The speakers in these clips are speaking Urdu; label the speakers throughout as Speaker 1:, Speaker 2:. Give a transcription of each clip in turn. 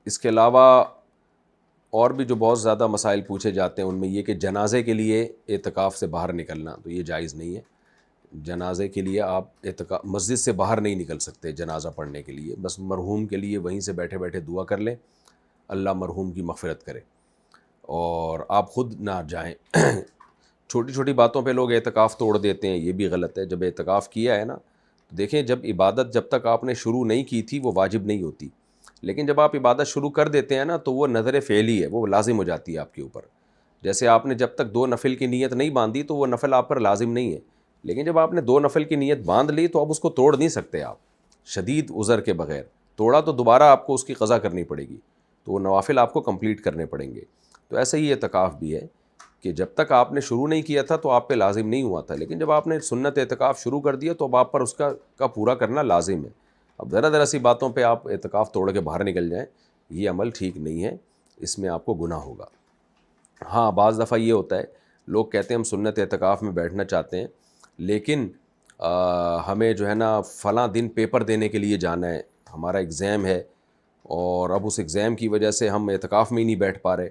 Speaker 1: اس کے علاوہ اور بھی جو بہت زیادہ مسائل پوچھے جاتے ہیں ان میں یہ کہ جنازے کے لیے اعتکاف سے باہر نکلنا، تو یہ جائز نہیں ہے۔ جنازے کے لیے آپ اعتکاف مسجد سے باہر نہیں نکل سکتے جنازہ پڑھنے کے لیے، بس مرحوم کے لیے وہیں سے بیٹھے بیٹھے دعا کر لیں، اللہ مرحوم کی مغفرت کرے، اور آپ خود نہ جائیں۔ چھوٹی چھوٹی باتوں پہ لوگ اعتکاف توڑ دیتے ہیں، یہ بھی غلط ہے۔ جب اعتکاف کیا ہے نا، تو دیکھیں جب عبادت جب تک آپ نے شروع نہیں کی تھی وہ واجب نہیں ہوتی، لیکن جب آپ عبادت شروع کر دیتے ہیں نا تو وہ نظر فعلی ہے، وہ لازم ہو جاتی ہے آپ کے اوپر۔ جیسے آپ نے جب تک 2 نفل کی نیت نہیں باندھی تو وہ نفل آپ پر لازم نہیں ہے، لیکن جب آپ نے 2 نفل کی نیت باندھ لی تو اب اس کو توڑ نہیں سکتے آپ شدید عذر کے بغیر۔ توڑا تو دوبارہ آپ کو اس کی قضا کرنی پڑے گی، تو وہ نوافل آپ کو کمپلیٹ کرنے پڑیں گے۔ تو ایسا ہی اعتکاف بھی ہے کہ جب تک آپ نے شروع نہیں کیا تھا تو آپ پہ لازم نہیں ہوا تھا، لیکن جب آپ نے سنت اعتکاف شروع کر دیا تو اب آپ پر اس کا پورا کرنا لازم ہے۔ اب ذرا سی باتوں پہ آپ اعتکاف توڑ کے باہر نکل جائیں، یہ عمل ٹھیک نہیں ہے، اس میں آپ کو گناہ ہوگا۔ ہاں بعض دفعہ یہ ہوتا ہے، لوگ کہتے ہیں ہم سنت اعتکاف میں بیٹھنا چاہتے ہیں، لیکن ہمیں جو ہے نا فلاں دن پیپر دینے کے لیے جانا ہے، ہمارا ایگزام ہے، اور اب اس ایگزام کی وجہ سے ہم اعتکاف میں ہی نہیں بیٹھ پا رہے،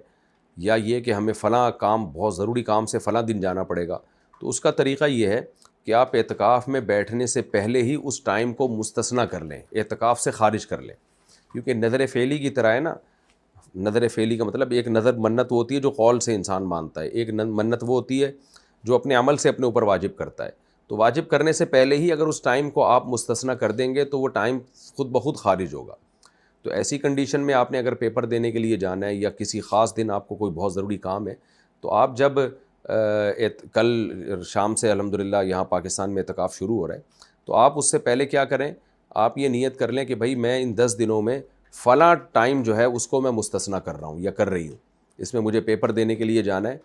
Speaker 1: یا یہ کہ ہمیں فلاں کام بہت ضروری کام سے فلاں دن جانا پڑے گا۔ تو اس کا طریقہ یہ ہے کہ آپ اعتکاف میں بیٹھنے سے پہلے ہی اس ٹائم کو مستثنیٰ کر لیں، اعتکاف سے خارج کر لیں، کیونکہ نظر فعلی کی طرح ہے نا۔ نظر فعلی کا مطلب ایک نظر منت وہ ہوتی ہے جو قول سے انسان مانتا ہے، ایک منت وہ ہوتی ہے جو اپنے عمل سے اپنے اوپر واجب کرتا ہے۔ تو واجب کرنے سے پہلے ہی اگر اس ٹائم کو آپ مستثنیٰ کر دیں گے تو وہ ٹائم خود بخود خارج ہوگا۔ تو ایسی کنڈیشن میں آپ نے اگر پیپر دینے کے لیے جانا ہے یا کسی خاص دن آپ کو کوئی بہت ضروری کام ہے، تو آپ جب کل شام سے الحمدللہ یہاں پاکستان میں اعتکاف شروع ہو رہا ہے، تو آپ اس سے پہلے کیا کریں، آپ یہ نیت کر لیں کہ بھائی میں ان 10 دنوں میں فلاں ٹائم جو ہے اس کو میں مستثنیٰ کر رہا ہوں یا کر رہی ہوں، اس میں مجھے پیپر دینے کے لیے جانا ہے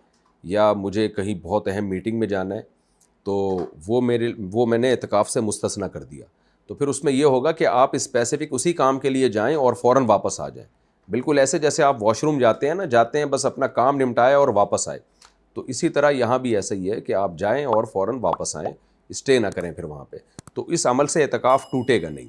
Speaker 1: یا مجھے کہیں بہت اہم میٹنگ میں جانا ہے، تو وہ میں نے اعتکاف سے مستثنیٰ کر دیا۔ تو پھر اس میں یہ ہوگا کہ آپ اسپیسیفک اسی کام کے لیے جائیں اور فوراً واپس آ جائیں، بالکل ایسے جیسے آپ واش روم جاتے ہیں نا، جاتے ہیں بس اپنا کام نمٹائے اور واپس آئے، تو اسی طرح یہاں بھی ایسا ہی ہے کہ آپ جائیں اور فوراً واپس آئیں، اسٹے نہ کریں پھر وہاں پہ، تو اس عمل سے اعتکاف ٹوٹے گا نہیں۔